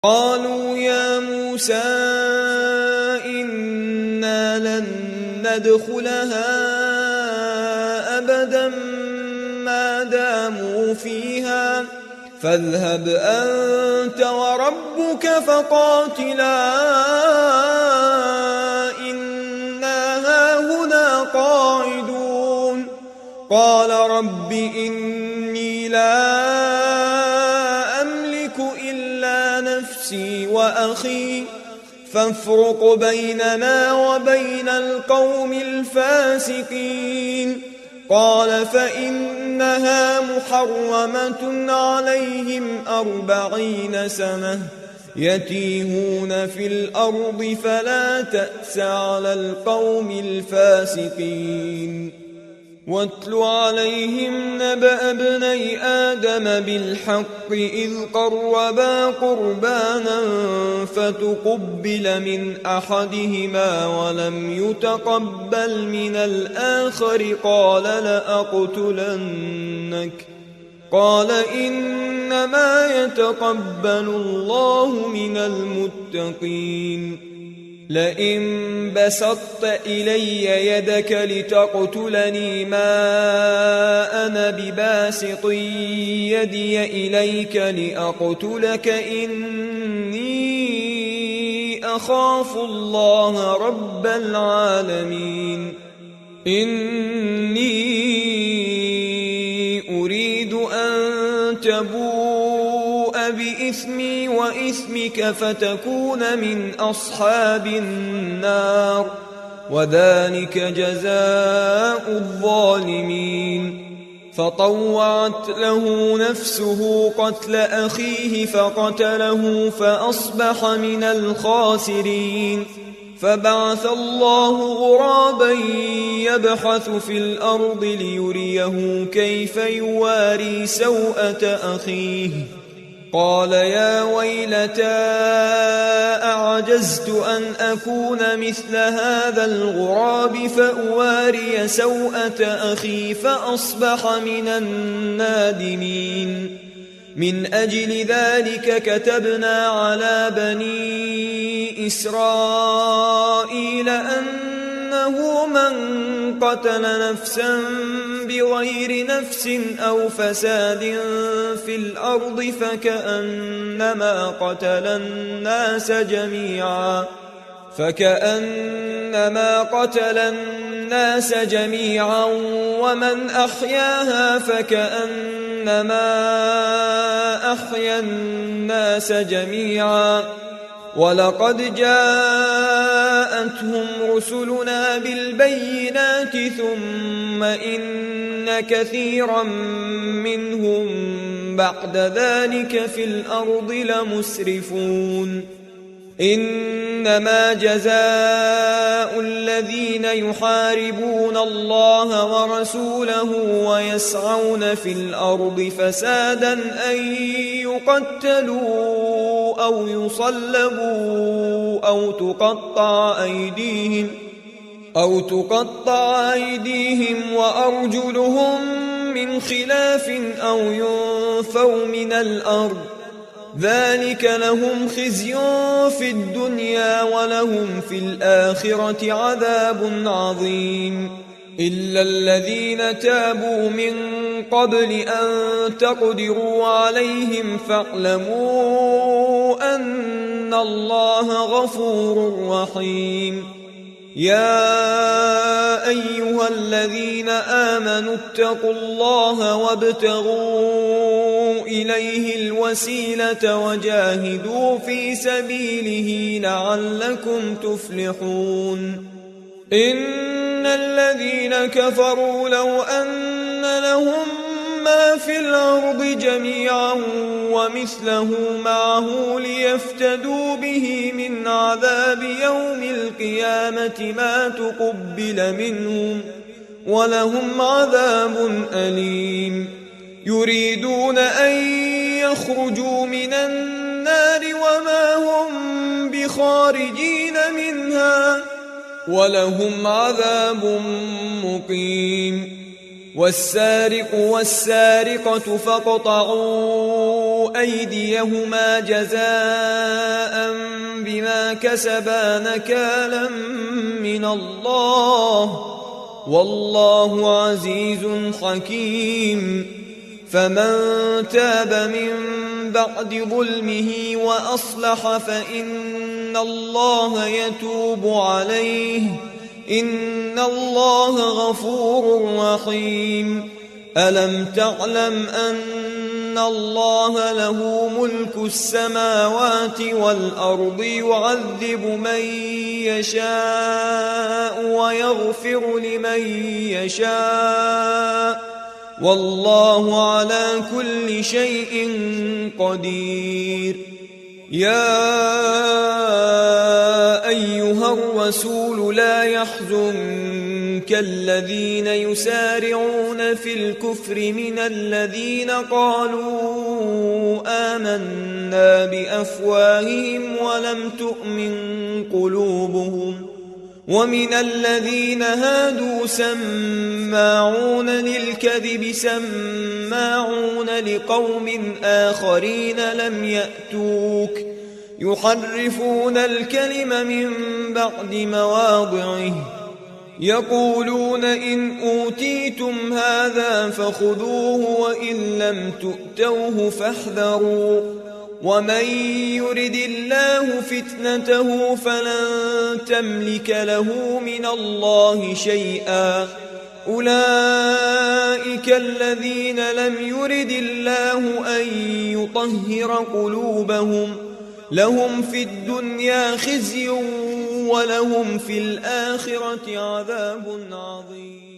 قالوا يا موسى إنا لن ندخلها أبدا ما داموا فيها فاذهب أنت وربك فقاتلا إنا هاهنا قاعدون قال رب إني لا أملك إلا نفسي وأخي فافرق بيننا وبين القوم الفاسقين قال فإنها محرمة عليهم 40 سنة يتيهون في الأرض فلا تأس على القوم الفاسقين واتل عليهم نبأ ابني آدم بالحق إذ قربا قربانا فتقبل من أحدهما ولم يتقبل من الآخر قال لأقتلنك قال إنما يتقبل الله من المتقين لئن بسطت إلي يدك لتقتلني ما أنا بباسط يدي إليك لأقتلك إني أخاف الله رب العالمين إني أريد أن تبوء بإثمي وإثمك فتكون من أصحاب النار وذلك جزاء الظالمين فطوعت له نفسه قتل أخيه فقتله فأصبح من الخاسرين فبعث الله غرابا يبحث في الأرض ليريه كيف يواري سوءة أخيه قال يا ويلتى أعجزت أن أكون مثل هذا الغراب فأواري سوءة أخي فأصبح من النادمين من أجل ذلك كتبنا على بني إسرائيل أنه من قتل نفسا بغير نفس أو فساد في الأرض فكأنما قتل الناس جميعا ومن أحياها فكأنما أحيا الناس جميعا ولقد جاءتهم رسلنا بالبينات ثم إن كثيرا منهم بعد ذلك في الأرض لمسرفون إنما جزاء الذين يحاربون الله ورسوله ويسعون في الأرض فسادا أن يقتلوا أو يصلبوا أو تقطع أيديهم وأرجلهم من خلاف أو ينفوا من الأرض ذلك لهم خزي في الدنيا ولهم في الآخرة عذاب عظيم إلا الذين تابوا من قبل أن تقدروا عليهم فاعلموا أن الله غفور رحيم يا أيها الذين آمنوا اتقوا الله وابتغوا إليه الوسيلة وجاهدوا في سبيله لعلكم تفلحون إن الذين كفروا لو أن لهم ما في الأرض جميعا ومثله معه ليفتدوا به من عذاب يوم القيامة ما تقبل منهم ولهم عذاب أليم يريدون أن يخرجوا من النار وما هم بخارجين منها ولهم عذاب مقيم والسارق والسارقة فاقطعوا أيديهما جزاء بما كسبا نكالا من الله والله عزيز حكيم فمن تاب من بعد ظلمه وأصلح فإن الله يتوب عليه إن الله غفور رحيم ألم تعلم أن الله له ملك السماوات والأرض يعذب من يشاء ويغفر لمن يشاء والله على كل شيء قدير يا أيها الرسول لا يحزنك الذين يسارعون في الكفر من الذين قالوا آمنا بأفواههم ولم تؤمن قلوبهم ومن الذين هادوا سماعون للكذب سماعون لقوم آخرين لم يأتوك يحرفون الكلم من بعد مواضعه يقولون إن أوتيتم هذا فخذوه وإن لم تؤتوه فاحذروا ومن يرد الله فتنته فلن تملك له من الله شيئا أولئك الذين لم يرد الله أن يطهر قلوبهم لهم في الدنيا خزي ولهم في الآخرة عذاب عظيم.